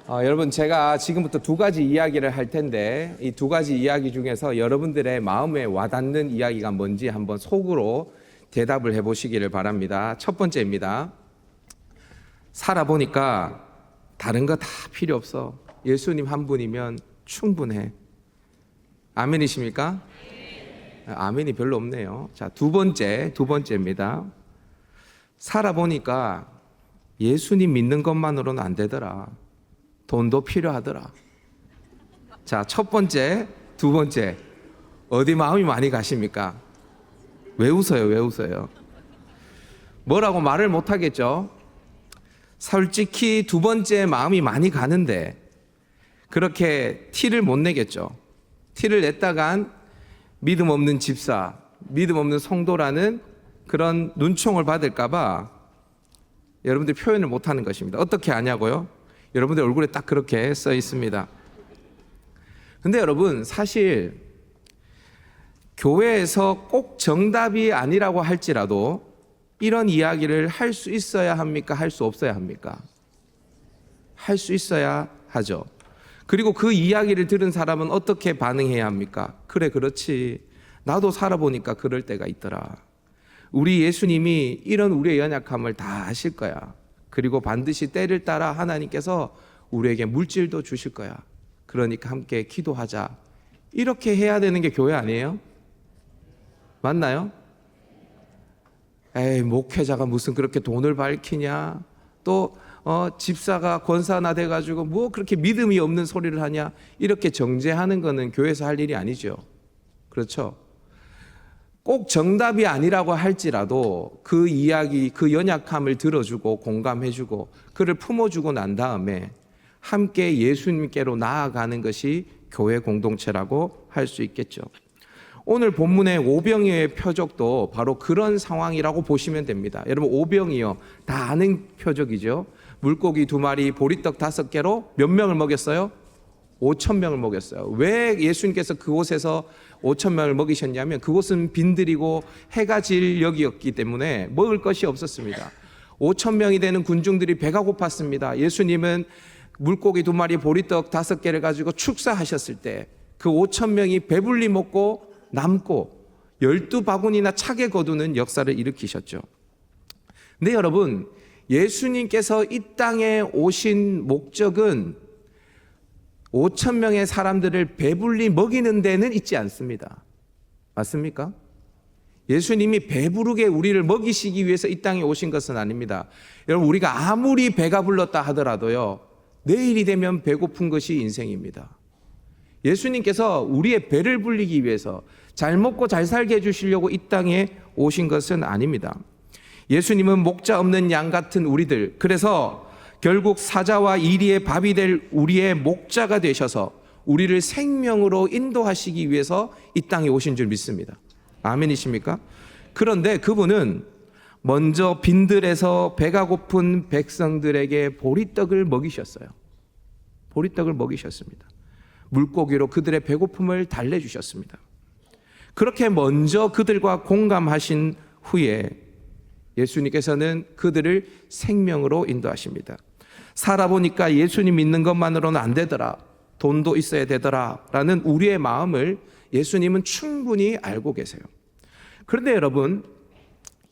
여러분, 제가 지금부터 두 가지 이야기를 할 텐데 이 두 가지 이야기 중에서 여러분들의 마음에 와닿는 이야기가 뭔지 한번 속으로 대답을 해보시기를 바랍니다. 첫 번째입니다. 살아보니까 다른 거 다 필요 없어. 예수님 한 분이면 충분해. 아멘이십니까? 아멘이 별로 없네요. 자, 두 번째입니다. 살아보니까 예수님 믿는 것만으로는 안 되더라. 돈도 필요하더라. 자, 첫 번째, 두 번째. 어디 마음이 많이 가십니까? 왜 웃어요? 뭐라고 말을 못 하겠죠? 솔직히 두 번째 마음이 많이 가는데 그렇게 티를 못 내겠죠. 티를 냈다간 믿음 없는 집사, 믿음 없는 성도라는 그런 눈총을 받을까봐 여러분들 표현을 못 하는 것입니다. 어떻게 아냐고요? 여러분들 얼굴에 딱 그렇게 써 있습니다. 근데 여러분, 사실 교회에서 꼭 정답이 아니라고 할지라도 이런 이야기를 할 수 있어야 합니까? 할 수 없어야 합니까? 할 수 있어야 하죠. 그리고 그 이야기를 들은 사람은 어떻게 반응해야 합니까? 그래, 그렇지. 나도 살아보니까 그럴 때가 있더라. 우리 예수님이 이런 우리의 연약함을 다 아실 거야. 그리고 반드시 때를 따라 하나님께서 우리에게 물질도 주실 거야. 그러니까 함께 기도하자. 이렇게 해야 되는 게 교회 아니에요? 맞나요? 에이, 목회자가 무슨 그렇게 돈을 밝히냐? 또 집사가 권사나 돼가지고 뭐 그렇게 믿음이 없는 소리를 하냐? 이렇게 정죄하는 거는 교회에서 할 일이 아니죠. 그렇죠? 꼭 정답이 아니라고 할지라도 그 이야기, 그 연약함을 들어주고 공감해주고 그를 품어주고 난 다음에 함께 예수님께로 나아가는 것이 교회 공동체라고 할 수 있겠죠. 오늘 본문의 오병이어의 표적도 바로 그런 상황이라고 보시면 됩니다. 여러분, 오병이어 다 아는 표적이죠. 물고기 2마리, 보리떡 5개로 몇 명을 먹였어요? 5,000명을 먹였어요. 왜 예수님께서 그곳에서 5,000명을 먹이셨냐면 그곳은 빈들이고 해가 질 역이었기 때문에 먹을 것이 없었습니다. 5,000명이 되는 군중들이 배가 고팠습니다. 예수님은 물고기 2마리, 보리떡 5개를 가지고 축사하셨을 때 그 5,000명이 배불리 먹고 남고 12바구니나 차게 거두는 역사를 일으키셨죠. 근데 여러분, 예수님께서 이 땅에 오신 목적은 5,000명의 사람들을 배불리 먹이는 데는 있지 않습니다. 맞습니까? 예수님이 배부르게 우리를 먹이시기 위해서 이 땅에 오신 것은 아닙니다. 여러분, 우리가 아무리 배가 불렀다 하더라도요, 내일이 되면 배고픈 것이 인생입니다. 예수님께서 우리의 배를 불리기 위해서 잘 먹고 잘 살게 해주시려고 이 땅에 오신 것은 아닙니다. 예수님은 목자 없는 양 같은 우리들, 그래서 결국 사자와 이리의 밥이 될 우리의 목자가 되셔서 우리를 생명으로 인도하시기 위해서 이 땅에 오신 줄 믿습니다. 아멘이십니까? 그런데 그분은 먼저 빈들에서 배가 고픈 백성들에게 보리떡을 먹이셨어요. 보리떡을 먹이셨습니다. 물고기로 그들의 배고픔을 달래주셨습니다. 그렇게 먼저 그들과 공감하신 후에 예수님께서는 그들을 생명으로 인도하십니다. 살아보니까 예수님 믿는 것만으로는 안 되더라. 돈도 있어야 되더라. 라는 우리의 마음을 예수님은 충분히 알고 계세요. 그런데 여러분,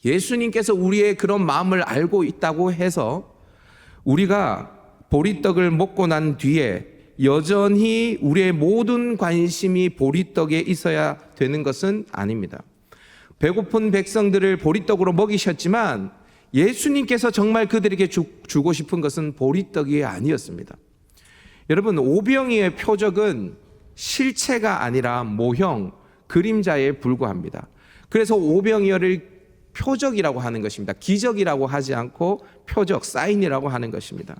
예수님께서 우리의 그런 마음을 알고 있다고 해서 우리가 보리떡을 먹고 난 뒤에 여전히 우리의 모든 관심이 보리떡에 있어야 되는 것은 아닙니다. 배고픈 백성들을 보리떡으로 먹이셨지만 예수님께서 정말 그들에게 주고 싶은 것은 보리떡이 아니었습니다. 여러분, 오병이어의 표적은 실체가 아니라 모형, 그림자에 불과합니다. 그래서 오병이어를 표적이라고 하는 것입니다. 기적이라고 하지 않고 표적, 사인이라고 하는 것입니다.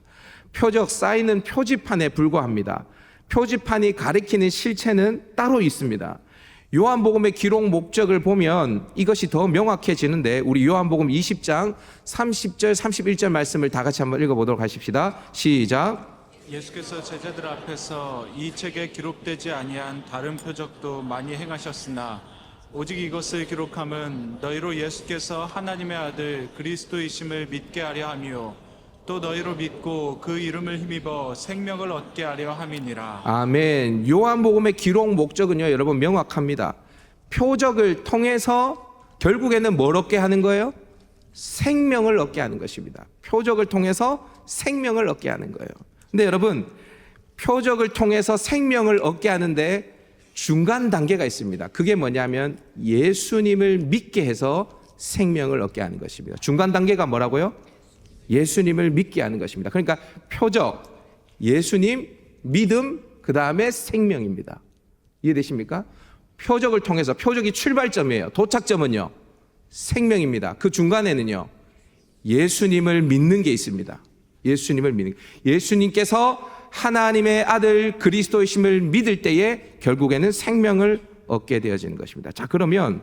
표적, 사인은 표지판에 불과합니다. 표지판이 가리키는 실체는 따로 있습니다. 요한복음의 기록 목적을 보면 이것이 더 명확해지는데 우리 요한복음 20장 30절 31절 말씀을 다 같이 한번 읽어보도록 하십시다. 시작. 예수께서 제자들 앞에서 이 책에 기록되지 아니한 다른 표적도 많이 행하셨으나 오직 이것을 기록함은 너희로 예수께서 하나님의 아들 그리스도이심을 믿게 하려 함이요 또 너희로 믿고 그 이름을 힘입어 생명을 얻게 하려 함이니라. 아멘. 요한복음의 기록 목적은요, 여러분 명확합니다. 표적을 통해서 결국에는 뭘 얻게 하는 거예요? 생명을 얻게 하는 것입니다. 표적을 통해서 생명을 얻게 하는 거예요. 근데 여러분, 표적을 통해서 생명을 얻게 하는데 중간 단계가 있습니다. 그게 뭐냐면 예수님을 믿게 해서 생명을 얻게 하는 것입니다. 중간 단계가 뭐라고요? 예수님을 믿게 하는 것입니다. 그러니까 표적, 예수님, 믿음, 그 다음에 생명입니다. 이해되십니까? 표적을 통해서, 표적이 출발점이에요. 도착점은요, 생명입니다. 그 중간에는요, 예수님을 믿는 게 있습니다. 예수님을 믿는, 예수님께서 하나님의 아들 그리스도이심을 믿을 때에 결국에는 생명을 얻게 되어지는 것입니다. 자, 그러면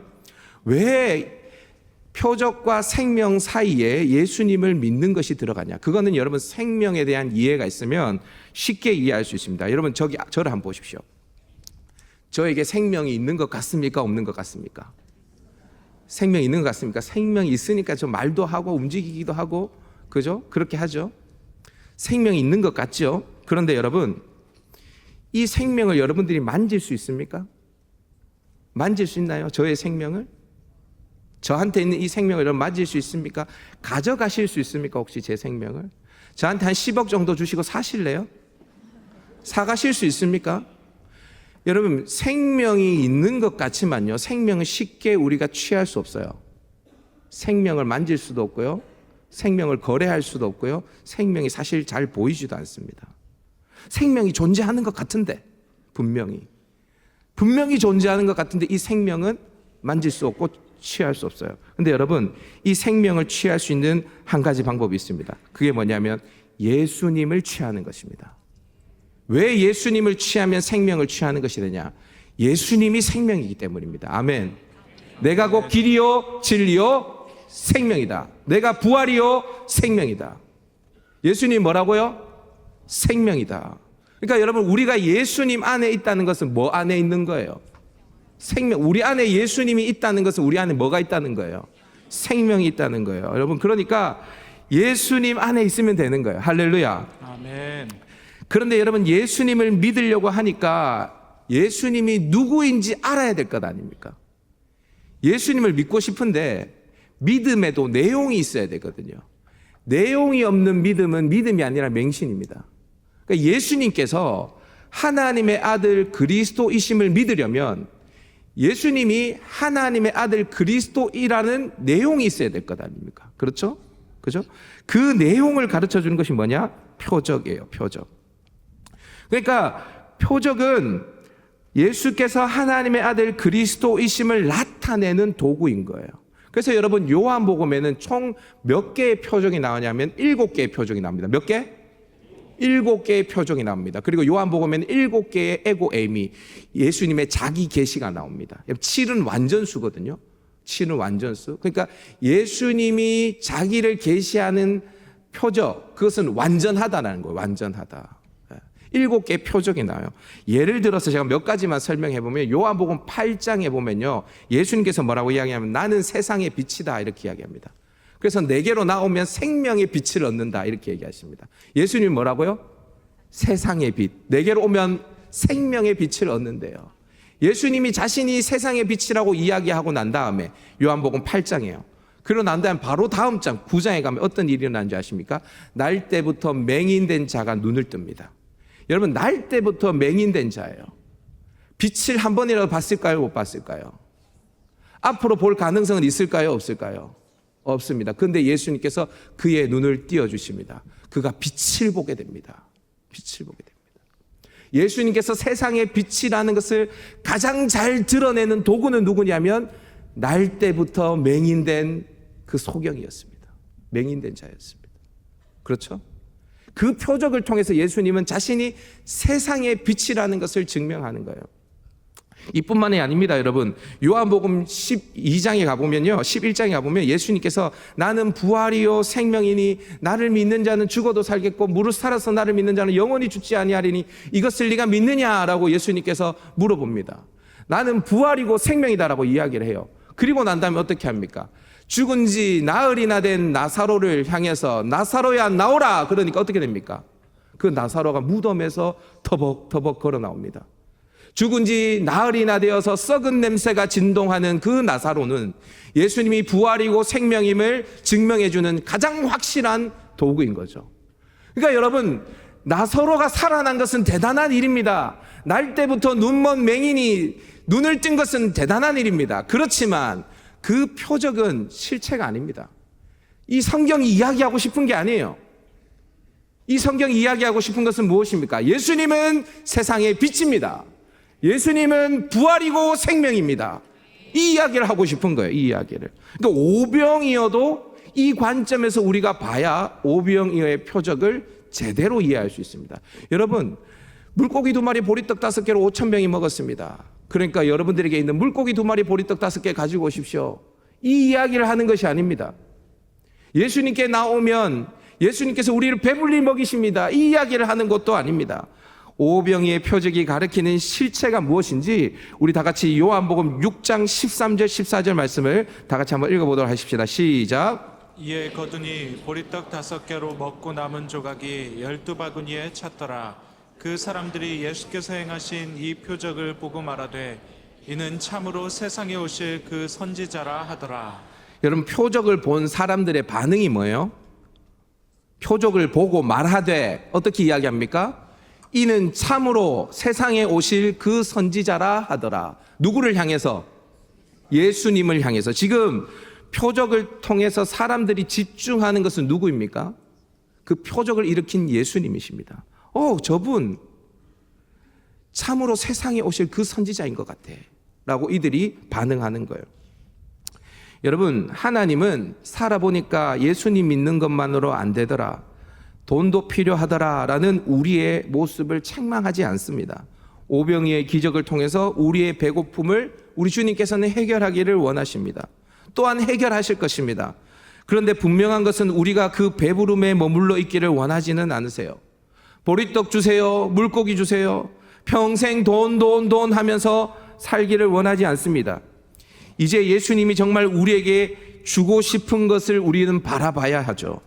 왜 표적과 생명 사이에 예수님을 믿는 것이 들어가냐? 그거는 여러분 생명에 대한 이해가 있으면 쉽게 이해할 수 있습니다. 여러분 저를 한번 보십시오. 저에게 생명이 있는 것 같습니까? 없는 것 같습니까? 생명이 있는 것 같습니까? 생명이 있으니까 저 말도 하고 움직이기도 하고, 그죠? 그렇게 하죠. 생명이 있는 것 같죠? 그런데 여러분, 이 생명을 여러분들이 만질 수 있습니까? 만질 수 있나요? 저의 생명을? 저한테 있는 이 생명을 여러분 만질 수 있습니까? 가져가실 수 있습니까? 혹시 제 생명을? 저한테 한 10억 정도 주시고 사실래요? 사가실 수 있습니까? 여러분, 생명이 있는 것 같지만요, 생명은 쉽게 우리가 취할 수 없어요. 생명을 만질 수도 없고요, 생명을 거래할 수도 없고요, 생명이 사실 잘 보이지도 않습니다. 생명이 존재하는 것 같은데, 분명히 존재하는 것 같은데 이 생명은 만질 수 없고 취할 수 없어요. 근데 여러분, 이 생명을 취할 수 있는 한 가지 방법이 있습니다. 그게 뭐냐면 예수님을 취하는 것입니다. 왜 예수님을 취하면 생명을 취하는 것이 되냐? 예수님이 생명이기 때문입니다. 아멘. 내가 곧 길이요 진리요 생명이다. 내가 부활이요 생명이다. 예수님 뭐라고요? 생명이다. 그러니까 여러분, 우리가 예수님 안에 있다는 것은 뭐 안에 있는 거예요? 생명. 우리 안에 예수님이 있다는 것은 우리 안에 뭐가 있다는 거예요? 생명이 있다는 거예요. 여러분, 그러니까 예수님 안에 있으면 되는 거예요. 할렐루야. 아멘. 그런데 여러분, 예수님을 믿으려고 하니까 예수님이 누구인지 알아야 될 것 아닙니까? 예수님을 믿고 싶은데 믿음에도 내용이 있어야 되거든요. 내용이 없는 믿음은 믿음이 아니라 맹신입니다. 그러니까 예수님께서 하나님의 아들 그리스도이심을 믿으려면 예수님이 하나님의 아들 그리스도이라는 내용이 있어야 될 것 아닙니까? 그렇죠? 그죠? 그 내용을 가르쳐 주는 것이 뭐냐? 표적이에요, 표적. 그러니까 표적은 예수께서 하나님의 아들 그리스도이심을 나타내는 도구인 거예요. 그래서 여러분, 요한복음에는 총 몇 개의 표적이 나오냐면 7개의 표적이 나옵니다. 몇 개? 7개의 표적이 나옵니다. 그리고 요한복음에는 7개의 에고 에이미, 예수님의 자기 계시가 나옵니다. 7은 완전수거든요. 7은 완전수. 그러니까 예수님이 자기를 계시하는 표적, 그것은 완전하다라는 거예요. 완전하다. 7개의 표적이 나와요. 예를 들어서 제가 몇 가지만 설명해 보면, 요한복음 8장에 보면요, 예수님께서 뭐라고 이야기하면 나는 세상의 빛이다 이렇게 이야기합니다. 그래서 내게로 나오면 생명의 빛을 얻는다 이렇게 얘기하십니다. 예수님 뭐라고요? 세상의 빛. 내게로 오면 생명의 빛을 얻는데요. 예수님이 자신이 세상의 빛이라고 이야기하고 난 다음에 요한복음 8장이에요. 그러고 난 다음에 바로 다음 장 9장에 가면 어떤 일이 일어나는지 아십니까? 날 때부터 맹인된 자가 눈을 뜹니다. 여러분, 날 때부터 맹인된 자예요. 빛을 한 번이라도 봤을까요? 못 봤을까요? 앞으로 볼 가능성은 있을까요? 없을까요? 없습니다. 그런데 예수님께서 그의 눈을 띄워주십니다. 그가 빛을 보게 됩니다. 빛을 보게 됩니다. 예수님께서 세상의 빛이라는 것을 가장 잘 드러내는 도구는 누구냐면 날 때부터 맹인된 그 소경이었습니다. 맹인된 자였습니다. 그렇죠? 그 표적을 통해서 예수님은 자신이 세상의 빛이라는 것을 증명하는 거예요. 이뿐만이 아닙니다, 여러분. 요한복음 12장에 가보면요, 11장에 가보면 예수님께서 나는 부활이요 생명이니 나를 믿는 자는 죽어도 살겠고 무릇 살아서 나를 믿는 자는 영원히 죽지 아니하리니 이것을 네가 믿느냐라고 예수님께서 물어봅니다. 나는 부활이고 생명이다라고 이야기를 해요. 그리고 난 다음에 어떻게 합니까? 죽은 지 나흘이나 된 나사로를 향해서 나사로야 나오라 그러니까 어떻게 됩니까? 그 나사로가 무덤에서 터벅터벅 걸어 나옵니다. 죽은 지 나흘이나 되어서 썩은 냄새가 진동하는 그 나사로는 예수님이 부활이고 생명임을 증명해 주는 가장 확실한 도구인 거죠. 그러니까 여러분, 나사로가 살아난 것은 대단한 일입니다. 날 때부터 눈먼 맹인이 눈을 뜬 것은 대단한 일입니다. 그렇지만 그 표적은 실체가 아닙니다. 이 성경이 이야기하고 싶은 게 아니에요. 이 성경이 이야기하고 싶은 것은 무엇입니까? 예수님은 세상의 빛입니다. 예수님은 부활이고 생명입니다. 이 이야기를 하고 싶은 거예요. 이 이야기를. 그러니까 오병이어도 이 관점에서 우리가 봐야 오병이어의 표적을 제대로 이해할 수 있습니다. 여러분, 물고기 2마리 보리떡 5개로 5,000명이 먹었습니다. 그러니까 여러분들에게 있는 물고기 2마리 보리떡 5개 가지고 오십시오. 이 이야기를 하는 것이 아닙니다. 예수님께 나오면 예수님께서 우리를 배불리 먹이십니다. 이 이야기를 하는 것도 아닙니다. 오병이의 표적이 가리키는 실체가 무엇인지 우리 다 같이 요한복음 6장 13절 14절 말씀을 다 같이 한번 읽어보도록 하십시다. 시작. 이에 거두니 보리떡 5개로 먹고 남은 조각이 12바구니에 찼더라. 그 사람들이 예수께서 행하신 이 표적을 보고 말하되 이는 참으로 세상에 오실 그 선지자라 하더라. 여러분, 표적을 본 사람들의 반응이 뭐예요? 표적을 보고 말하되 어떻게 이야기합니까? 이는 참으로 세상에 오실 그 선지자라 하더라. 누구를 향해서? 예수님을 향해서. 지금 표적을 통해서 사람들이 집중하는 것은 누구입니까? 그 표적을 일으킨 예수님이십니다. 저분 참으로 세상에 오실 그 선지자인 것 같아 라고 이들이 반응하는 거예요. 여러분, 하나님은 살아보니까 예수님 믿는 것만으로 안 되더라, 돈도 필요하더라 라는 우리의 모습을 책망하지 않습니다. 오병이의 기적을 통해서 우리의 배고픔을 우리 주님께서는 해결하기를 원하십니다. 또한 해결하실 것입니다. 그런데 분명한 것은 우리가 그 배부름에 머물러 있기를 원하지는 않으세요. 보리떡 주세요, 물고기 주세요, 평생 돈 하면서 살기를 원하지 않습니다. 이제 예수님이 정말 우리에게 주고 싶은 것을 우리는 바라봐야 하죠.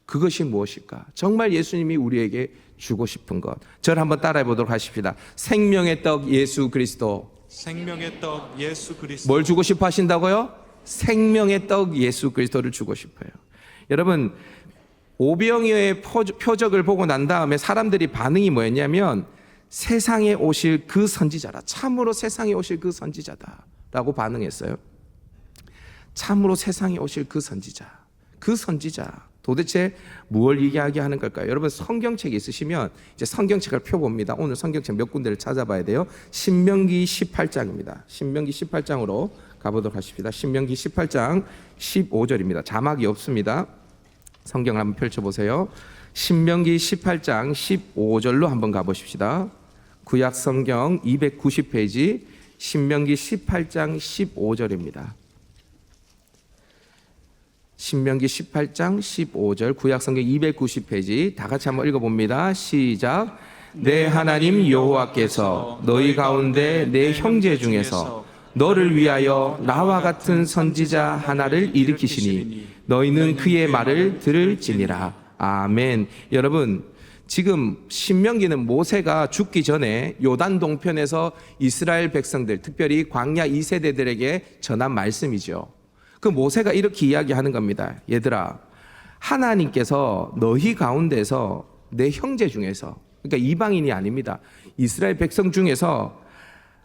그것이 무엇일까? 정말 예수님이 우리에게 주고 싶은 것. 저를 한번 따라해 보도록 하십시다. 생명의 떡 예수 그리스도. 생명의 떡 예수 그리스도. 뭘 주고 싶어 하신다고요? 생명의 떡 예수 그리스도를 주고 싶어요. 여러분, 오병이어의 표적을 보고 난 다음에 사람들이 반응이 뭐였냐면 세상에 오실 그 선지자라, 참으로 세상에 오실 그 선지자다 라고 반응했어요. 참으로 세상에 오실 그 선지자, 그 선지자 도대체 무엇을 이야기하는 걸까요? 여러분, 성경책이 있으시면 이제 성경책을 펴봅니다. 오늘 성경책 몇 군데를 찾아봐야 돼요. 신명기 18장입니다. 신명기 18장으로 가보도록 하십시다. 신명기 18장 15절입니다. 자막이 없습니다. 성경을 한번 펼쳐보세요. 신명기 18장 15절로 한번 가보십시다. 구약 성경 290페이지 신명기 18장 15절입니다. 신명기 18장 15절 구약 성경 290페이지 다 같이 한번 읽어봅니다. 시작. 내 하나님 여호와께서 너희 가운데 내 형제 중에서 너를 위하여 나와 같은 선지자 하나를 일으키시니 너희는 그의 말을 들을지니라. 아멘. 여러분, 지금 신명기는 모세가 죽기 전에 요단 동편에서 이스라엘 백성들, 특별히 광야 2세대들에게 전한 말씀이죠. 그 모세가 이렇게 이야기하는 겁니다. 얘들아, 하나님께서 너희 가운데서 내 형제 중에서, 그러니까 이방인이 아닙니다, 이스라엘 백성 중에서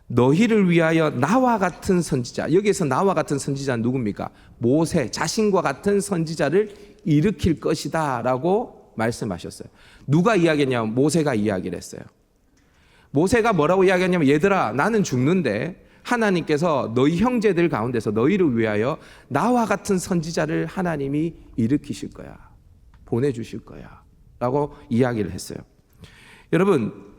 너희를 위하여 나와 같은 선지자, 여기에서 나와 같은 선지자는 누굽니까? 모세, 자신과 같은 선지자를 일으킬 것이다 라고 말씀하셨어요. 누가 이야기했냐면 모세가 이야기를 했어요. 모세가 뭐라고 이야기했냐면 얘들아, 나는 죽는데 하나님께서 너희 형제들 가운데서 너희를 위하여 나와 같은 선지자를 하나님이 일으키실 거야, 보내주실 거야 라고 이야기를 했어요. 여러분,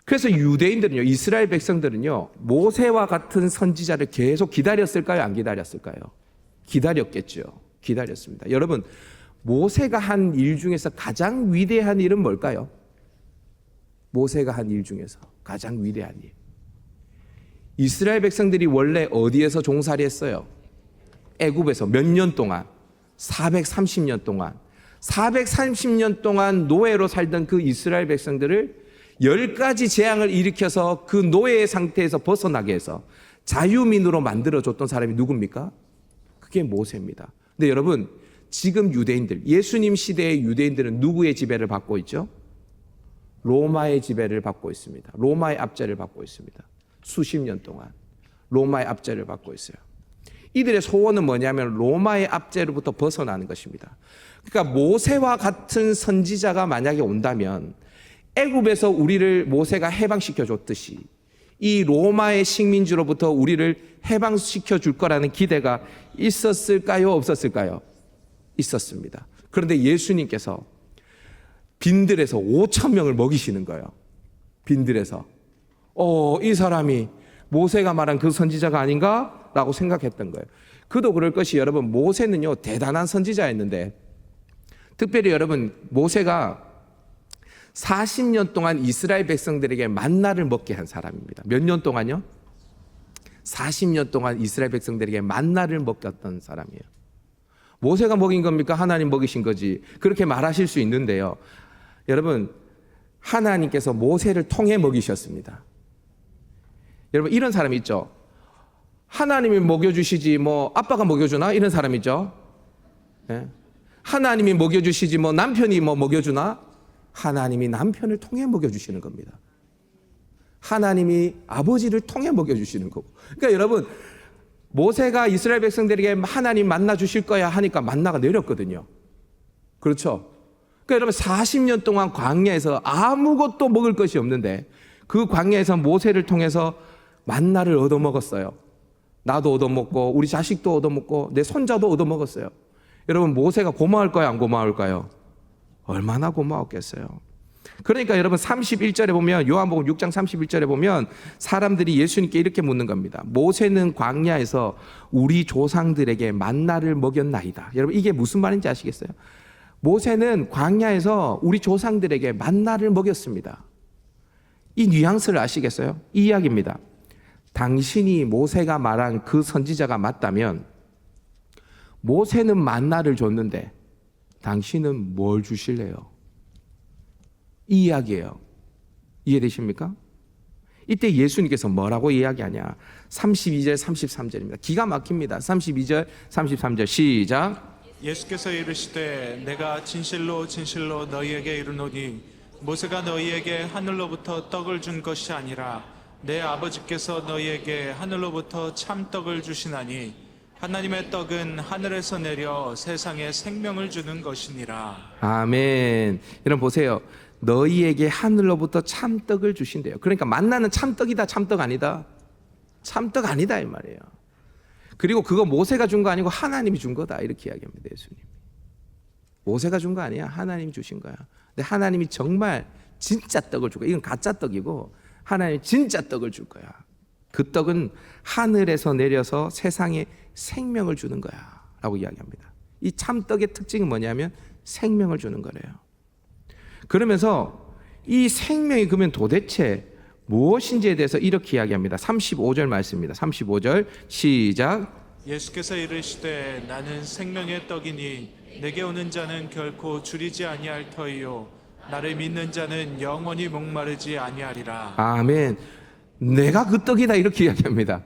그래서 유대인들은요, 이스라엘 백성들은요, 모세와 같은 선지자를 계속 기다렸을까요? 안 기다렸을까요? 기다렸겠죠. 기다렸습니다. 여러분, 모세가 한 일 중에서 가장 위대한 일은 뭘까요? 모세가 한 일 중에서 가장 위대한 일, 이스라엘 백성들이 원래 어디에서 종살이 했어요? 애굽에서 몇 년 동안 430년 동안 노예로 살던 그 이스라엘 백성들을 10가지 재앙을 일으켜서 그 노예의 상태에서 벗어나게 해서 자유민으로 만들어줬던 사람이 누굽니까? 그게 모세입니다. 근데 여러분, 지금 유대인들, 예수님 시대의 유대인들은 누구의 지배를 받고 있죠? 로마의 지배를 받고 있습니다. 로마의 압제를 받고 있습니다. 수십 년 동안 로마의 압제를 받고 있어요. 이들의 소원은 뭐냐면 로마의 압제로부터 벗어나는 것입니다. 그러니까 모세와 같은 선지자가 만약에 온다면 애굽에서 우리를 모세가 해방시켜 줬듯이 이 로마의 식민지로부터 우리를 해방시켜 줄 거라는 기대가 있었을까요? 없었을까요? 있었습니다. 그런데 예수님께서 빈들에서 5천 명을 먹이시는 거예요. 빈들에서. 이 사람이 모세가 말한 그 선지자가 아닌가? 라고 생각했던 거예요. 그도 그럴 것이 여러분, 모세는요 대단한 선지자였는데, 특별히 여러분, 모세가 40년 동안 이스라엘 백성들에게 만나를 먹게 한 사람입니다. 몇 년 동안요? 40년 동안 이스라엘 백성들에게 만나를 먹였던 사람이에요. 모세가 먹인 겁니까? 하나님 먹이신 거지. 그렇게 말하실 수 있는데요, 여러분, 하나님께서 모세를 통해 먹이셨습니다. 여러분, 이런 사람이 있죠. 하나님이 먹여주시지 뭐 아빠가 먹여주나? 이런 사람 있죠. 네? 하나님이 먹여주시지 뭐 남편이 뭐 먹여주나? 하나님이 남편을 통해 먹여주시는 겁니다. 하나님이 아버지를 통해 먹여주시는 거고. 그러니까 여러분, 모세가 이스라엘 백성들에게 하나님 만나 주실 거야 하니까 만나가 내렸거든요. 그렇죠? 그러니까 여러분, 40년 동안 광야에서 아무것도 먹을 것이 없는데 그 광야에서 모세를 통해서 만나를 얻어먹었어요. 나도 얻어먹고 우리 자식도 얻어먹고 내 손자도 얻어먹었어요. 여러분, 모세가 고마울까요? 안 고마울까요? 얼마나 고마웠겠어요. 그러니까 여러분, 31절에 보면, 요한복음 6장 31절에 보면 사람들이 예수님께 이렇게 묻는 겁니다. 모세는 광야에서 우리 조상들에게 만나를 먹였나이다. 여러분, 이게 무슨 말인지 아시겠어요? 모세는 광야에서 우리 조상들에게 만나를 먹였습니다. 이 뉘앙스를 아시겠어요? 이 이야기입니다. 당신이 모세가 말한 그 선지자가 맞다면 모세는 만나를 줬는데 당신은 뭘 주실래요? 이 이야기예요. 이해되십니까? 이때 예수님께서 뭐라고 이야기하냐? 32절 33절입니다. 기가 막힙니다. 32절 33절 시작. 예수께서 이르시되 내가 진실로 진실로 너희에게 이르노니 모세가 너희에게 하늘로부터 떡을 준 것이 아니라 내 아버지께서 너희에게 하늘로부터 참떡을 주시나니 하나님의 떡은 하늘에서 내려 세상에 생명을 주는 것이니라. 아멘. 여러분 보세요. 너희에게 하늘로부터 참떡을 주신대요. 그러니까 만나는 참떡이다, 참떡 아니다? 참떡 아니다 이 말이에요. 그리고 그거 모세가 준 거 아니고 하나님이 준 거다, 이렇게 이야기합니다. 예수님. 모세가 준 거 아니야, 하나님이 주신 거야. 근데 하나님이 정말 진짜 떡을 줄 거야. 이건 가짜 떡이고 하나님 진짜 떡을 줄 거야. 그 떡은 하늘에서 내려서 세상에 생명을 주는 거야 라고 이야기합니다. 이 참떡의 특징은 뭐냐면 생명을 주는 거래요. 그러면서 이 생명이 그러면 도대체 무엇인지에 대해서 이렇게 이야기합니다. 35절 말씀입니다. 35절 시작. 예수께서 이르시되 나는 생명의 떡이니 내게 오는 자는 결코 줄이지 아니할 터이요 나를 믿는 자는 영원히 목마르지 아니하리라. 아멘. 내가 그 떡이다, 이렇게 이야기합니다.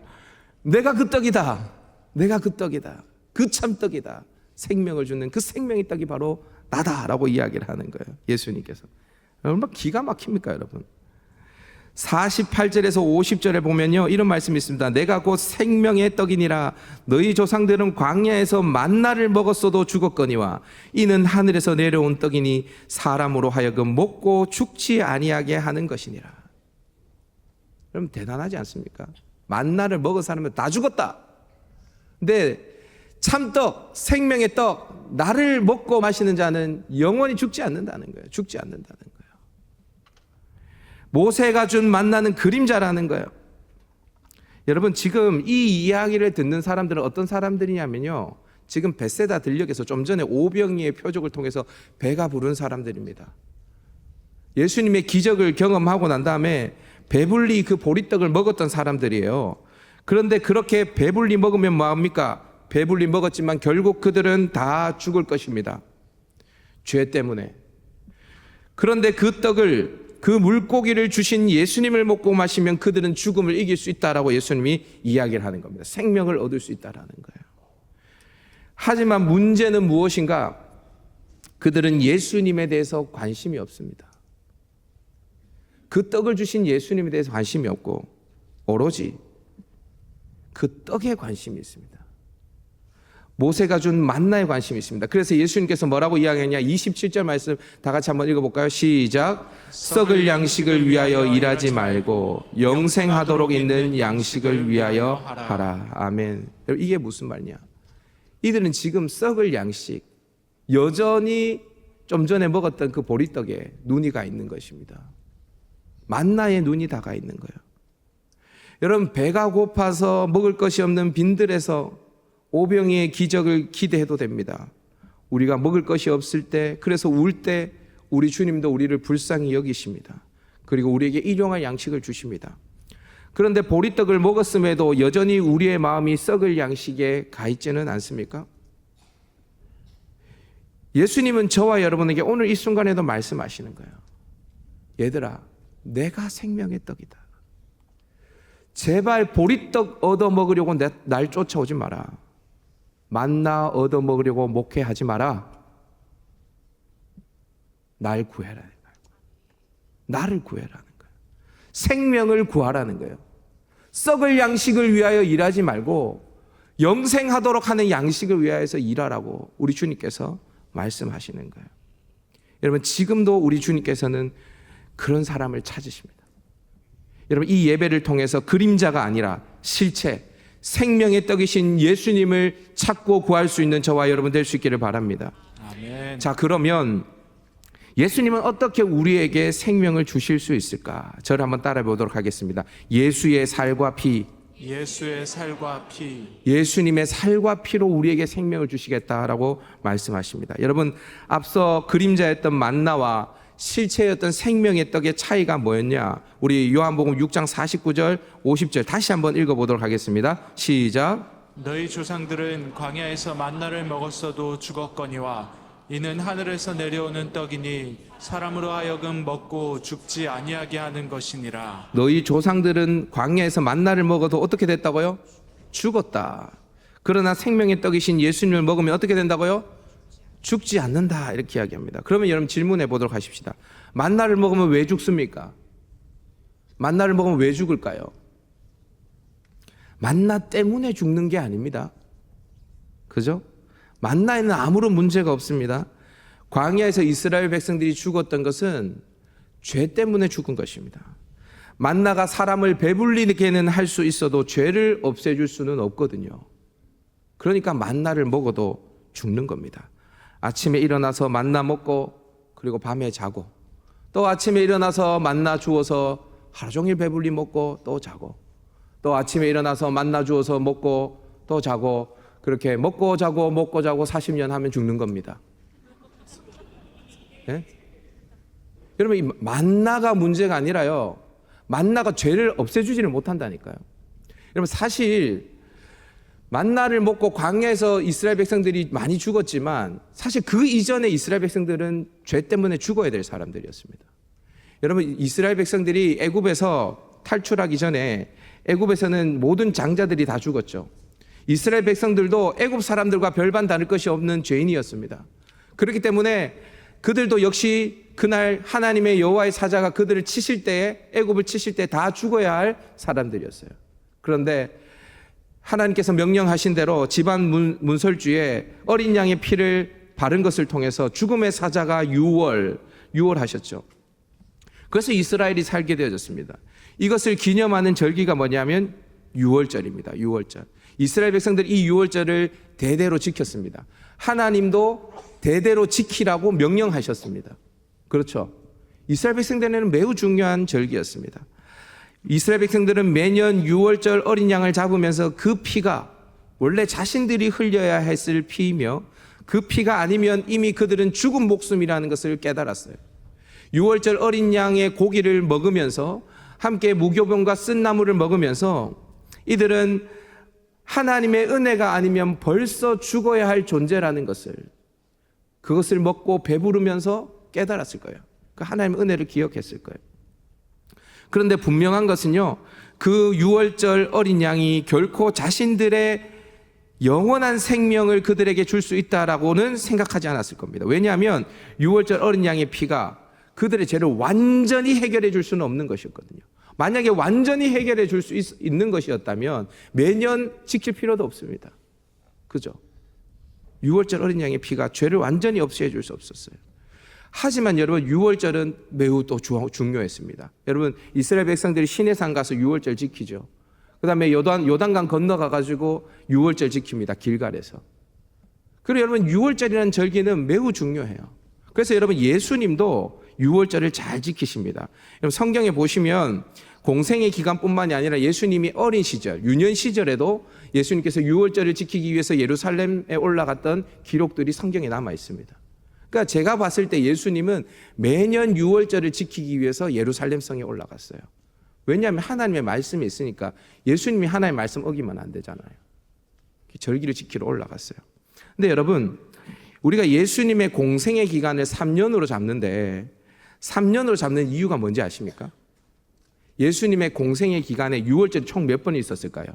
내가 그 떡이다. 내가 그 떡이다. 그 참떡이다. 생명을 주는 그 생명의 떡이 바로 나다라고 이야기를 하는 거예요. 예수님께서. 얼마나 기가 막힙니까, 여러분? 48절에서 50절에 보면요, 이런 말씀이 있습니다. 내가 곧 생명의 떡이니라. 너희 조상들은 광야에서 만나를 먹었어도 죽었거니와 이는 하늘에서 내려온 떡이니 사람으로 하여금 먹고 죽지 아니하게 하는 것이니라. 그럼 대단하지 않습니까? 만나를 먹은 사람은 다 죽었다. 근데 참떡, 생명의 떡, 나를 먹고 마시는 자는 영원히 죽지 않는다는 거예요. 죽지 않는다는 거예요. 모세가 준 만나는 그림자라는 거예요. 여러분, 지금 이 이야기를 듣는 사람들은 어떤 사람들이냐면요, 지금 벳세다 들녘에서 좀 전에 오병이의 표적을 통해서 배가 부른 사람들입니다. 예수님의 기적을 경험하고 난 다음에 배불리 그 보리떡을 먹었던 사람들이에요. 그런데 그렇게 배불리 먹으면 뭐합니까? 배불리 먹었지만 결국 그들은 다 죽을 것입니다. 죄 때문에. 그런데 그 떡을, 그 물고기를 주신 예수님을 먹고 마시면 그들은 죽음을 이길 수 있다라고 예수님이 이야기를 하는 겁니다. 생명을 얻을 수 있다라는 거예요. 하지만 문제는 무엇인가? 그들은 예수님에 대해서 관심이 없습니다. 그 떡을 주신 예수님에 대해서 관심이 없고 오로지 그 떡에 관심이 있습니다. 모세가 준 만나에 관심이 있습니다. 그래서 예수님께서 뭐라고 이야기했냐? 27절 말씀 다 같이 한번 읽어볼까요? 시작. 썩을 양식을 위하여 일하지 말고 영생하도록 있는 양식을 위하여 하라. 아멘. 여러분, 이게 무슨 말이냐? 이들은 지금 썩을 양식, 여전히 좀 전에 먹었던 그 보리떡에 눈이 가 있는 것입니다. 만나에 눈이 다 가 있는 거예요. 여러분, 배가 고파서 먹을 것이 없는 빈들에서 오병이의 기적을 기대해도 됩니다. 우리가 먹을 것이 없을 때, 그래서 울 때 우리 주님도 우리를 불쌍히 여기십니다. 그리고 우리에게 일용할 양식을 주십니다. 그런데 보리떡을 먹었음에도 여전히 우리의 마음이 썩을 양식에 가 있지는 않습니까? 예수님은 저와 여러분에게 오늘 이 순간에도 말씀하시는 거예요. 얘들아, 내가 생명의 떡이다. 제발 보리떡 얻어 먹으려고 날 쫓아오지 마라. 만나 얻어 먹으려고 목회하지 마라. 날 구해라는 거예요. 나를 구해라는 거예요. 생명을 구하라는 거예요. 썩을 양식을 위하여 일하지 말고 영생하도록 하는 양식을 위하여서 일하라고 우리 주님께서 말씀하시는 거예요. 여러분, 지금도 우리 주님께서는 그런 사람을 찾으십니다. 여러분, 이 예배를 통해서 그림자가 아니라 실체, 생명의 떡이신 예수님을 찾고 구할 수 있는 저와 여러분 될 수 있기를 바랍니다. 아멘. 자, 그러면 예수님은 어떻게 우리에게 생명을 주실 수 있을까? 저를 한번 따라해 보도록 하겠습니다. 예수의 살과 피, 예수의 살과 피, 예수님의 살과 피로 우리에게 생명을 주시겠다라고 말씀하십니다. 여러분, 앞서 그림자였던 만나와 실체였던 생명의 떡의 차이가 뭐였냐? 우리 요한복음 6장 49절 50절 다시 한번 읽어보도록 하겠습니다. 시작. 너희 조상들은 광야에서 만나를 먹었어도 죽었거니와 이는 하늘에서 내려오는 떡이니 사람으로 하여금 먹고 죽지 아니하게 하는 것이니라. 너희 조상들은 광야에서 만나를 먹어도 어떻게 됐다고요? 죽었다. 그러나 생명의 떡이신 예수님을 먹으면 어떻게 된다고요? 죽지 않는다. 이렇게 이야기합니다. 그러면 여러분 질문해 보도록 하십시다. 만나를 먹으면 왜 죽습니까? 만나를 먹으면 왜 죽을까요? 만나 때문에 죽는 게 아닙니다. 그죠? 만나에는 아무런 문제가 없습니다. 광야에서 이스라엘 백성들이 죽었던 것은 죄 때문에 죽은 것입니다. 만나가 사람을 배불리게는 할 수 있어도 죄를 없애줄 수는 없거든요. 그러니까 만나를 먹어도 죽는 겁니다. 아침에 일어나서 만나 먹고 그리고 밤에 자고 또 아침에 일어나서 만나 주워서 하루 종일 배불리 먹고 또 자고 또 아침에 일어나서 만나 주워서 먹고 또 자고 그렇게 먹고 자고 40년 하면 죽는 겁니다. 네? 여러분, 이 만나가 문제가 아니라요, 만나가 죄를 없애주지를 못한다니까요. 여러분, 사실 만나를 먹고 광야에서 이스라엘 백성들이 많이 죽었지만 사실 그 이전에 이스라엘 백성들은 죄 때문에 죽어야 될 사람들이었습니다. 여러분, 이스라엘 백성들이 애굽에서 탈출하기 전에 애굽에서는 모든 장자들이 다 죽었죠. 이스라엘 백성들도 애굽 사람들과 별반 다를 것이 없는 죄인이었습니다. 그렇기 때문에 그들도 역시 그날 하나님의 여호와의 사자가 그들을 치실 때에, 애굽을 치실 때 다 죽어야 할 사람들이었어요. 그런데 하나님께서 명령하신 대로 집안 문설주에 어린 양의 피를 바른 것을 통해서 죽음의 사자가 유월하셨죠. 그래서 이스라엘이 살게 되어졌습니다. 이것을 기념하는 절기가 뭐냐면 유월절입니다. 유월절. 이스라엘 백성들이 이 유월절을 대대로 지켰습니다. 하나님도 대대로 지키라고 명령하셨습니다. 그렇죠. 이스라엘 백성들에게는 매우 중요한 절기였습니다. 이스라엘 백성들은 매년 6월절 어린 양을 잡으면서 그 피가 원래 자신들이 흘려야 했을 피이며 그 피가 아니면 이미 그들은 죽은 목숨이라는 것을 깨달았어요. 6월절 어린 양의 고기를 먹으면서 함께 무교병과 쓴나물을 먹으면서 이들은 하나님의 은혜가 아니면 벌써 죽어야 할 존재라는 것을, 그것을 먹고 배부르면서 깨달았을 거예요. 그 하나님의 은혜를 기억했을 거예요. 그런데 분명한 것은요, 그 유월절 어린 양이 결코 자신들의 영원한 생명을 그들에게 줄 수 있다라고는 생각하지 않았을 겁니다. 왜냐하면 유월절 어린 양의 피가 그들의 죄를 완전히 해결해 줄 수는 없는 것이었거든요. 만약에 완전히 해결해 줄 수 있는 것이었다면 매년 지킬 필요도 없습니다. 그죠? 유월절 어린 양의 피가 죄를 완전히 없애해 줄 수 없었어요. 하지만 여러분, 유월절은 매우 또 중요했습니다. 여러분, 이스라엘 백성들이 시내산 가서 유월절 지키죠. 그 다음에 요단강 건너가 가지고 유월절 지킵니다. 길갈에서. 그리고 여러분, 유월절이라는 절기는 매우 중요해요. 그래서 여러분, 예수님도 유월절을 잘 지키십니다. 여러분, 성경에 보시면 공생의 기간뿐만이 아니라 예수님이 어린 시절, 유년 시절에도 예수님께서 유월절을 지키기 위해서 예루살렘에 올라갔던 기록들이 성경에 남아 있습니다. 그러니까 제가 봤을 때 예수님은 매년 유월절을 지키기 위해서 예루살렘 성에 올라갔어요. 왜냐하면 하나님의 말씀이 있으니까. 예수님이 하나님의 말씀 어기면 안 되잖아요. 절기를 지키러 올라갔어요. 근데 여러분, 우리가 예수님의 공생의 기간을 3년으로 잡는데 3년으로 잡는 이유가 뭔지 아십니까? 예수님의 공생의 기간에 유월절이 총 몇 번 있었을까요?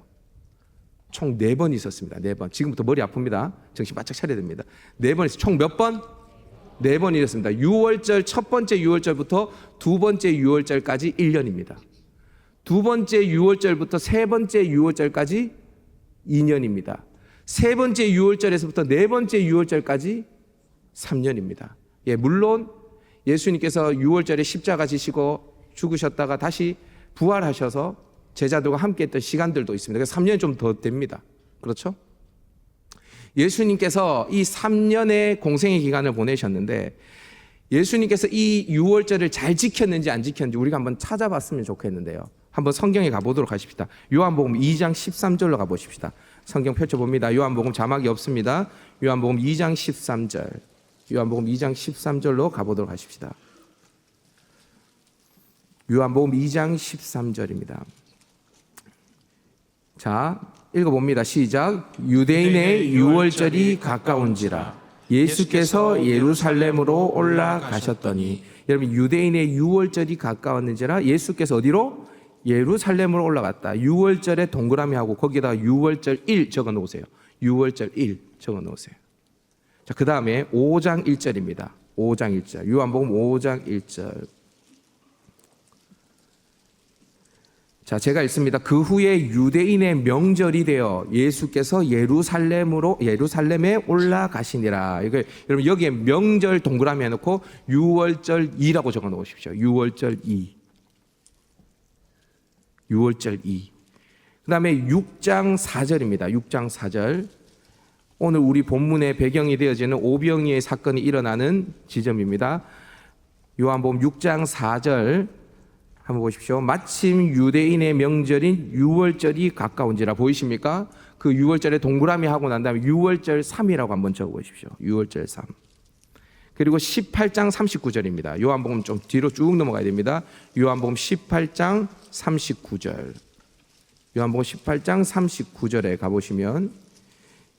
총 4번 있었습니다. 4번. 지금부터 머리 아픕니다. 정신 바짝 차려야 됩니다. 4번 있었어요. 총 몇 번? 4번 있었습니다. 유월절, 첫 번째 유월절부터 두 번째 유월절까지 1년입니다. 두 번째 유월절부터 세 번째 유월절까지 2년입니다. 세 번째 유월절에서부터 네 번째 유월절까지 3년입니다. 예, 물론 예수님께서 유월절에 십자가 지시고 죽으셨다가 다시 부활하셔서 제자들과 함께 했던 시간들도 있습니다. 그래서 3년이 좀 더 됩니다. 그렇죠? 예수님께서 이 3년의 공생의 기간을 보내셨는데 예수님께서 이 유월절을 잘 지켰는지 안 지켰는지 우리가 한번 찾아봤으면 좋겠는데요. 한번 성경에 가보도록 하십시다. 요한복음 2장 13절로 가보십시다. 성경 펼쳐봅니다. 요한복음 자막이 없습니다. 요한복음 2장 13절. 요한복음 2장 13절로 가보도록 하십시다. 요한복음 2장 13절입니다. 자, 읽어봅니다. 시작. 유대인의 유월절이 가까운지라 예수께서 예루살렘으로 올라가셨더니, 여러분, 유대인의 유월절이 가까웠는지라 예수께서 어디로? 예루살렘으로 올라갔다. 유월절에 동그라미 하고 거기다가 유월절 1 적어 놓으세요. 유월절 1 적어 놓으세요. 자, 그 다음에 5장 1절입니다. 5장 1절. 요한복음 5장 1절. 자, 제가 읽습니다. 그 후에 유대인의 명절이 되어 예수께서 예루살렘에 올라가시니라. 이거 여러분, 여기에 명절 동그라미 해놓고 유월절 2라고 적어 놓으십시오. 유월절 2. 유월절 2. 그 다음에 6장 4절입니다. 6장 4절. 오늘 우리 본문의 배경이 되어지는 오병이의 사건이 일어나는 지점입니다. 요한복음 6장 4절 한번 보십시오. 마침 유대인의 명절인 유월절이 가까운지라. 보이십니까? 그 유월절에 동그라미 하고 난 다음에 유월절 3이라고 한번 적어보십시오. 유월절 3. 그리고 18장 39절입니다. 요한복음 좀 뒤로 쭉 넘어가야 됩니다. 요한복음 18장 39절. 요한복음 18장 39절에 가보시면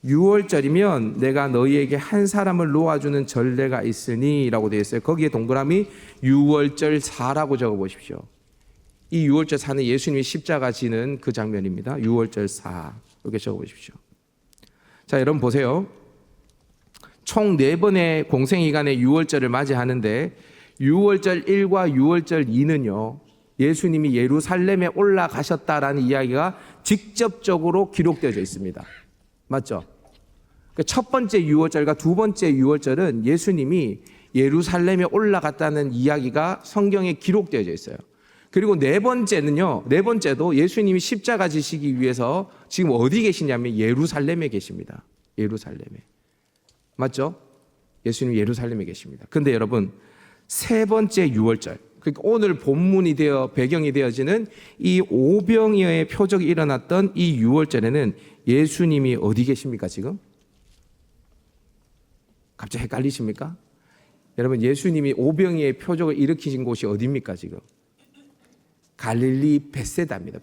유월절이면 내가 너희에게 한 사람을 놓아주는 전례가 있으니 라고 되어 있어요. 거기에 동그라미 유월절 4라고 적어보십시오. 이 유월절 4는 예수님이 십자가 지는 그 장면입니다. 유월절 4 이렇게 적어보십시오. 자, 여러분 보세요. 총 4번의 공생기간의 유월절을 맞이하는데 유월절 1과 유월절 2는요, 예수님이 예루살렘에 올라가셨다라는 이야기가 직접적으로 기록되어져 있습니다. 맞죠? 첫 번째 유월절과 두 번째 유월절은 예수님이 예루살렘에 올라갔다는 이야기가 성경에 기록되어져 있어요. 그리고 네 번째도 예수님이 십자가 지시기 위해서 지금 어디 계시냐면 예루살렘에 계십니다. 예루살렘에. 맞죠? 예수님이 예루살렘에 계십니다. 근데 여러분, 세 번째 유월절, 그러니까 오늘 본문이 되어 배경이 되어지는 이 오병이어의 표적이 일어났던 이 유월절에는 예수님이 어디 계십니까 지금? 갑자기 헷갈리십니까? 여러분, 예수님이 오병이어의 표적을 일으키신 곳이 어디입니까 지금? 갈릴리 벳세다입니다.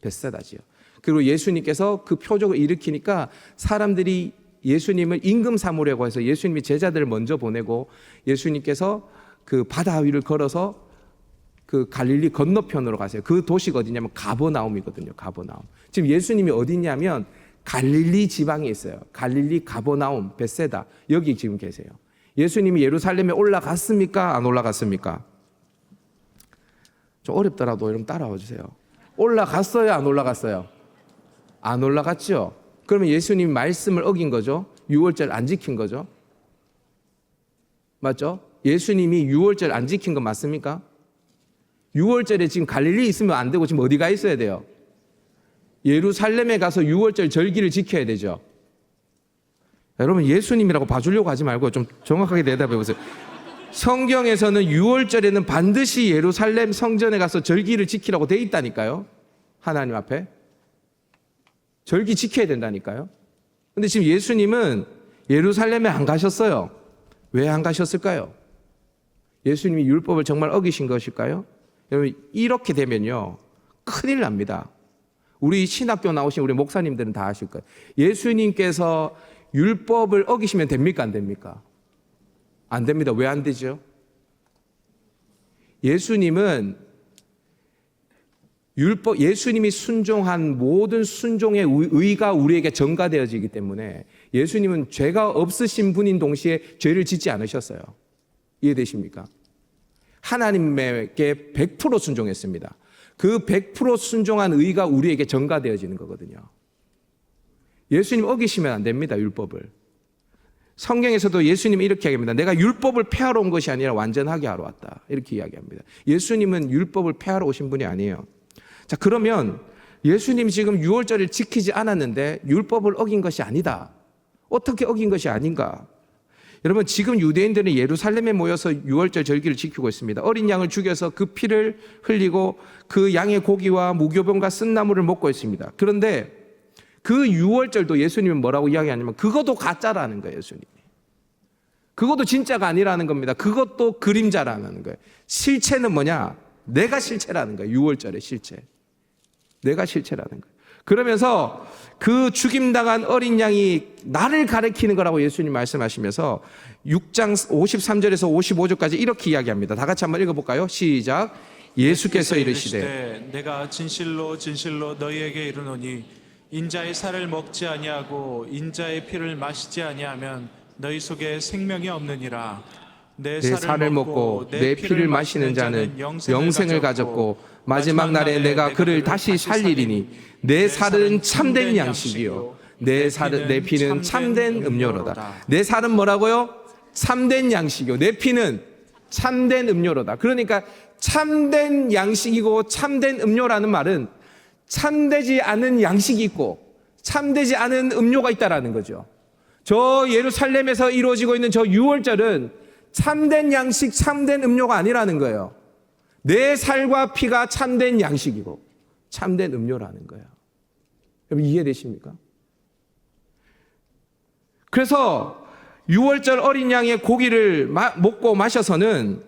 벳세다지요. 그리고 예수님께서 그 표적을 일으키니까 사람들이 예수님을 임금 삼으려고 해서 예수님이 제자들을 먼저 보내고 예수님께서 그 바다 위를 걸어서 그 갈릴리 건너편으로 가세요. 그 도시가 어디냐면 가버나움이거든요. 가버나움. 지금 예수님이 어디냐면 갈릴리 지방에 있어요. 갈릴리 가버나움, 벳세다. 여기 지금 계세요. 예수님이 예루살렘에 올라갔습니까? 안 올라갔습니까? 좀 어렵더라도 여러분 따라와 주세요. 올라갔어요? 안 올라갔어요? 안 올라갔죠? 그러면 예수님이 말씀을 어긴 거죠? 유월절 안 지킨 거죠? 맞죠? 예수님이 유월절 안 지킨 거 맞습니까? 유월절에 지금 갈릴리 있으면 안 되고 지금 어디 가 있어야 돼요? 예루살렘에 가서 유월절 절기를 지켜야 되죠. 여러분 예수님이라고 봐주려고 하지 말고 좀 정확하게 대답해 보세요. 성경에서는 유월절에는 반드시 예루살렘 성전에 가서 절기를 지키라고 돼 있다니까요. 하나님 앞에 절기 지켜야 된다니까요. 근데 지금 예수님은 예루살렘에 안 가셨어요. 왜 안 가셨을까요? 예수님이 율법을 정말 어기신 것일까요? 여러분 이렇게 되면요 큰일 납니다. 우리 신학교 나오신 우리 목사님들은 다 아실 거예요. 예수님께서 율법을 어기시면 됩니까? 안 됩니까? 안 됩니다. 왜 안 되죠? 예수님은 예수님이 순종한 모든 순종의 의가 우리에게 전가되어지기 때문에 예수님은 죄가 없으신 분인 동시에 죄를 짓지 않으셨어요. 이해되십니까? 하나님께 100% 순종했습니다. 그 100% 순종한 의가 우리에게 전가되어지는 거거든요. 예수님 어기시면 안 됩니다. 율법을. 성경에서도 예수님이 이렇게 이야기합니다. 내가 율법을 폐하러 온 것이 아니라 완전하게 하러 왔다. 이렇게 이야기합니다. 예수님은 율법을 폐하러 오신 분이 아니에요. 자, 그러면 예수님이 지금 유월절을 지키지 않았는데 율법을 어긴 것이 아니다. 어떻게 어긴 것이 아닌가? 여러분 지금 유대인들은 예루살렘에 모여서 유월절 절기를 지키고 있습니다. 어린 양을 죽여서 그 피를 흘리고 그 양의 고기와 무교병과 쓴나물을 먹고 있습니다. 그런데 그 유월절도 예수님은 뭐라고 이야기하냐면 그것도 가짜라는 거예요. 예수님이. 그것도 진짜가 아니라는 겁니다. 그것도 그림자라는 거예요. 실체는 뭐냐? 내가 실체라는 거예요. 유월절의 실체. 내가 실체라는 거예요. 그러면서 그 죽임당한 어린 양이 나를 가리키는 거라고 예수님 말씀하시면서 6장 53절에서 55절까지 이렇게 이야기합니다. 다 같이 한번 읽어볼까요? 시작. 예수께서 이르시되 내가 진실로 진실로 너희에게 이르노니 인자의 살을 먹지 아니하고 인자의 피를 마시지 아니하면 너희 속에 생명이 없느니라. 내 살을 먹고 내 피를 마시는 자는 영생을 가졌고 마지막 날에 내가 그를 다시 살리리니 내 살은 참된 양식이요 내 피는 참된 음료로다. 내 살은 뭐라고요? 참된 양식이요 내 피는 참된 음료로다. 그러니까 참된 양식이고 참된 음료라는 말은 참되지 않은 양식이 있고 참되지 않은 음료가 있다라는 거죠. 저 예루살렘에서 이루어지고 있는 저 유월절은 참된 양식, 참된 음료가 아니라는 거예요. 내 살과 피가 참된 양식이고 참된 음료라는 거예요. 여러분 이해되십니까? 그래서 유월절 어린 양의 고기를 먹고 마셔서는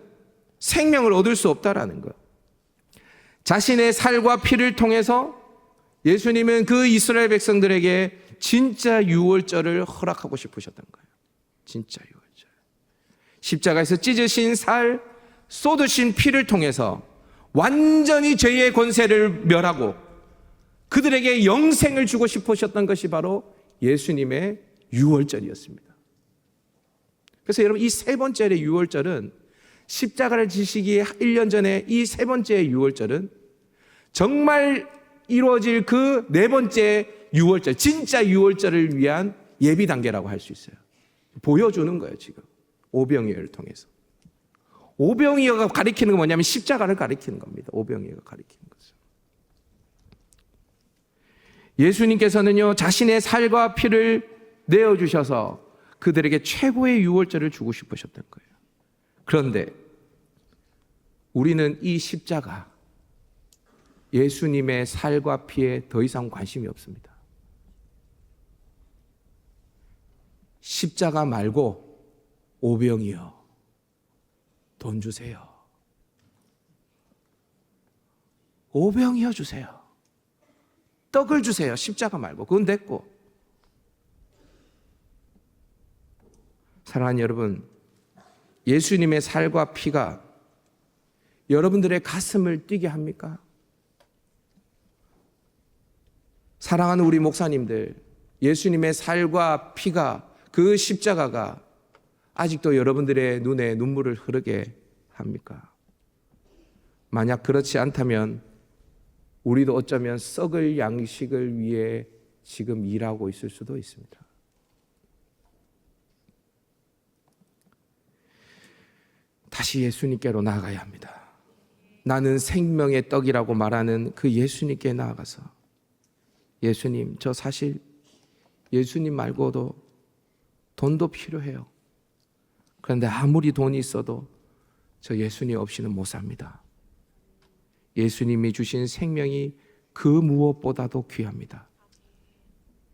생명을 얻을 수 없다라는 거예요. 자신의 살과 피를 통해서 예수님은 그 이스라엘 백성들에게 진짜 유월절을 허락하고 싶으셨던 거예요. 진짜 유월절. 십자가에서 찢으신 살, 쏟으신 피를 통해서 완전히 죄의 권세를 멸하고 그들에게 영생을 주고 싶으셨던 것이 바로 예수님의 유월절이었습니다. 그래서 여러분 이 세 번째 유월절은 십자가를 지시기 1년 전에 이 세 번째 유월절은 정말 이루어질 그 네 번째 유월절, 진짜 유월절을 위한 예비 단계라고 할 수 있어요. 보여주는 거예요, 지금. 오병이어를 통해서. 오병이어가 가리키는 건 뭐냐면 십자가를 가리키는 겁니다. 오병이어가 가리키는 것은. 예수님께서는요, 자신의 살과 피를 내어주셔서 그들에게 최고의 유월절을 주고 싶으셨던 거예요. 그런데 우리는 이 십자가, 예수님의 살과 피에 더 이상 관심이 없습니다. 십자가 말고 오병이어 돈 주세요. 오병이어 주세요. 떡을 주세요. 십자가 말고. 그건 됐고. 사랑하는 여러분, 예수님의 살과 피가 여러분들의 가슴을 뛰게 합니까? 사랑하는 우리 목사님들, 예수님의 살과 피가, 그 십자가가 아직도 여러분들의 눈에 눈물을 흐르게 합니까? 만약 그렇지 않다면 우리도 어쩌면 썩을 양식을 위해 지금 일하고 있을 수도 있습니다. 다시 예수님께로 나아가야 합니다. 나는 생명의 떡이라고 말하는 그 예수님께 나아가서, 예수님, 저 사실 예수님 말고도 돈도 필요해요. 그런데 아무리 돈이 있어도 저 예수님 없이는 못 삽니다. 예수님이 주신 생명이 그 무엇보다도 귀합니다.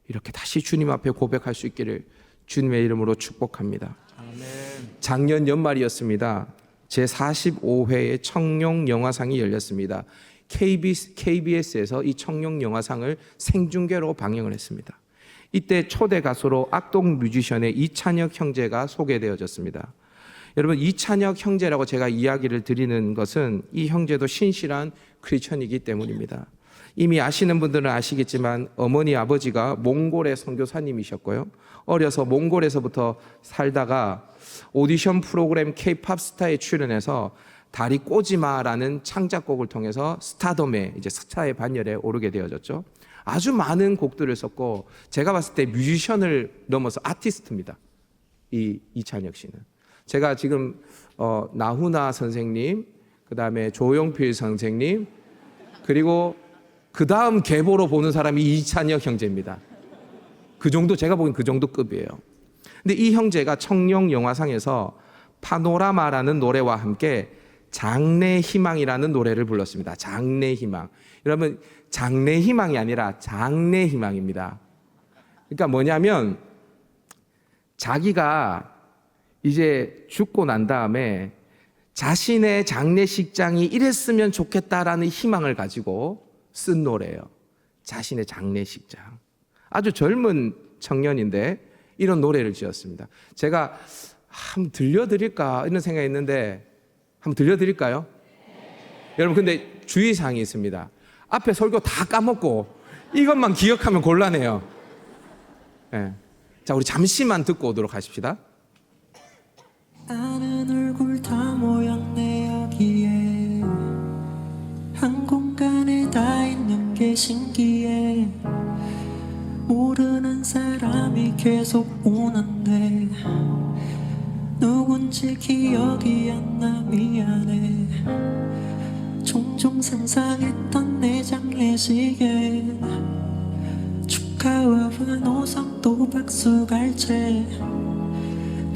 이렇게 다시 주님 앞에 고백할 수 있기를 주님의 이름으로 축복합니다. 아멘. 작년 연말이었습니다. 제45회의 청룡 영화상이 열렸습니다. KBS에서 이 청룡 영화상을 생중계로 방영을 했습니다. 이때 초대 가수로 악동 뮤지션의 이찬혁 형제가 소개되어졌습니다. 여러분, 이찬혁 형제라고 제가 이야기를 드리는 것은 이 형제도 신실한 크리스천이기 때문입니다. 이미 아시는 분들은 아시겠지만 어머니 아버지가 몽골의 선교사님이셨고요. 어려서 몽골에서부터 살다가 오디션 프로그램 K-팝 스타에 출연해서 다리 꼬지마라는 창작곡을 통해서 스타덤에, 이제 스타의 반열에 오르게 되어졌죠. 아주 많은 곡들을 썼고, 제가 봤을 때 뮤지션을 넘어서 아티스트입니다. 이 이찬혁 씨는. 제가 지금 나훈아 선생님, 그 다음에 조용필 선생님, 그리고 그 다음 계보로 보는 사람이 이찬혁 형제입니다. 그 정도, 제가 보기엔 그 정도 급이에요. 근데 이 형제가 청룡 영화상에서 파노라마라는 노래와 함께 장래 희망이라는 노래를 불렀습니다. 장래 희망. 여러분, 장래 희망이 아니라 장래 희망입니다. 그러니까 뭐냐면 자기가 이제 죽고 난 다음에 자신의 장례식장이 이랬으면 좋겠다라는 희망을 가지고 쓴 노래예요. 자신의 장례식장. 아주 젊은 청년인데 이런 노래를 지었습니다. 제가 한번 들려드릴까 이런 생각이 있는데 한번 들려드릴까요? 여러분, 근데 주의사항이 있습니다. 앞에 설교 다 까먹고 이것만 기억하면 곤란해요. 네. 자, 우리 잠시만 듣고 오도록 하십시다. 아는 얼굴 다 모였네 여기에 한 공간에 다 있는 게 신기해 모르는 사람이 계속 오는데 누군지 기억이 안 나 미안해 종종 상상했던 내 장례식에 축하와 환호성 또 박수갈채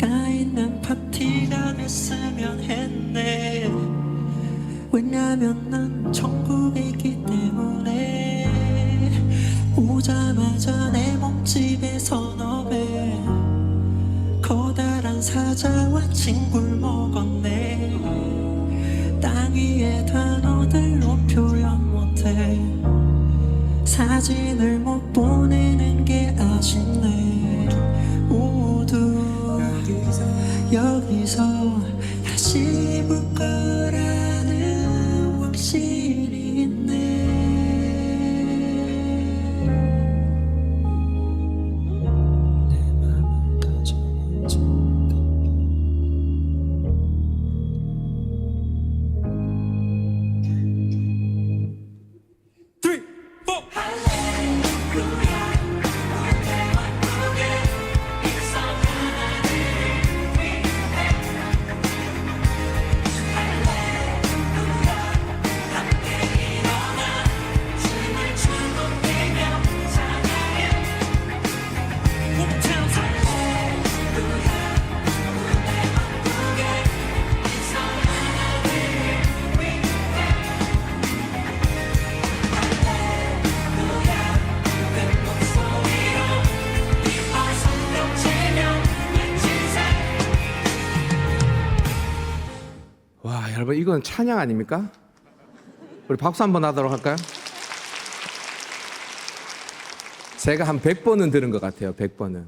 가 있는 파티가 됐으면 했네 왜냐면 난 천국이기 때문에 오자마자 내 몸집에 서너 배 커다란 사자와 친구를 먹었네 땅 위의 단어들로 표현 못해 사진을 못 보내는 게 아쉽네 모두 여기서 다시 볼 거라는 확신이 있네 내 맘을 다 전해준다 와, 여러분, 이건 찬양 아닙니까? 우리 박수 한번 하도록 할까요? 제가 한 100번은 들은 것 같아요. 100번은.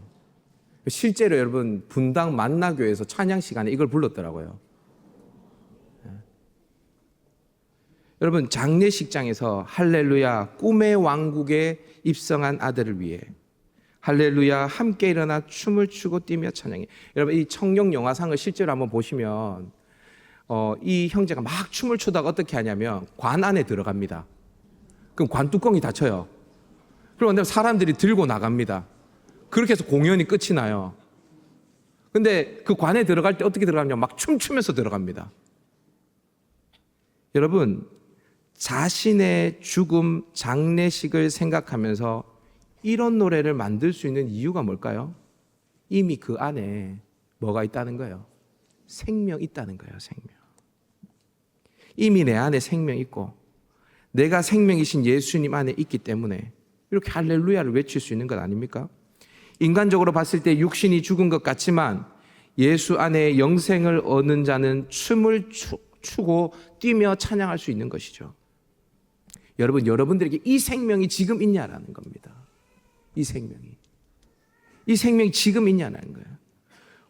실제로 여러분 분당 만나교회에서 찬양 시간에 이걸 불렀더라고요. 여러분 장례식장에서 할렐루야 꿈의 왕국에 입성한 아들을 위해 할렐루야 함께 일어나 춤을 추고 뛰며 찬양해. 여러분 이 청룡 영화상을 실제로 한번 보시면 이 형제가 막 춤을 추다가 어떻게 하냐면 관 안에 들어갑니다. 그럼 관 뚜껑이 닫혀요. 그런데 사람들이 들고 나갑니다. 그렇게 해서 공연이 끝이 나요. 근데 그 관에 들어갈 때 어떻게 들어가냐면 막 춤추면서 들어갑니다. 여러분 자신의 죽음 장례식을 생각하면서 이런 노래를 만들 수 있는 이유가 뭘까요? 이미 그 안에 뭐가 있다는 거예요? 생명 있다는 거예요. 생명. 이미 내 안에 생명 있고 내가 생명이신 예수님 안에 있기 때문에 이렇게 할렐루야를 외칠 수 있는 것 아닙니까? 인간적으로 봤을 때 육신이 죽은 것 같지만 예수 안에 영생을 얻는 자는 춤을 추고 뛰며 찬양할 수 있는 것이죠. 여러분, 여러분들에게 이 생명이 지금 있냐라는 겁니다. 이 생명이 지금 있냐라는 거예요.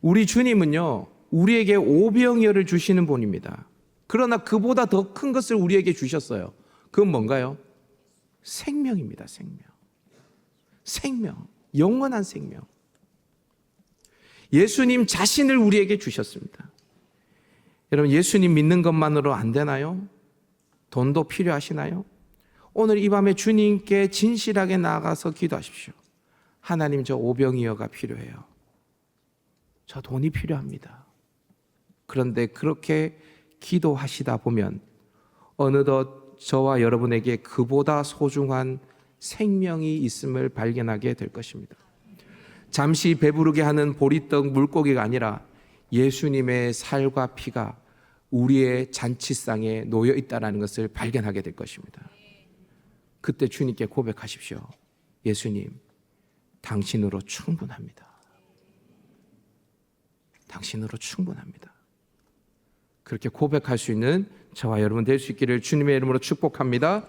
우리 주님은요, 우리에게 오병이어를 주시는 분입니다. 그러나 그보다 더 큰 것을 우리에게 주셨어요. 그건 뭔가요? 생명입니다. 생명, 영원한 생명. 예수님 자신을 우리에게 주셨습니다. 여러분, 예수님 믿는 것만으로 안 되나요? 돈도 필요하시나요? 오늘 이 밤에 주님께 진실하게 나아가서 기도하십시오. 하나님, 저 오병이어가 필요해요. 저 돈이 필요합니다. 그런데 그렇게 기도하시다 보면 어느덧 저와 여러분에게 그보다 소중한 생명이 있음을 발견하게 될 것입니다. 잠시 배부르게 하는 보리떡 물고기가 아니라 예수님의 살과 피가 우리의 잔치상에 놓여 있다는 것을 발견하게 될 것입니다. 그때 주님께 고백하십시오. 예수님, 당신으로 충분합니다. 당신으로 충분합니다. 그렇게 고백할 수 있는 저와 여러분 될 수 있기를 주님의 이름으로 축복합니다.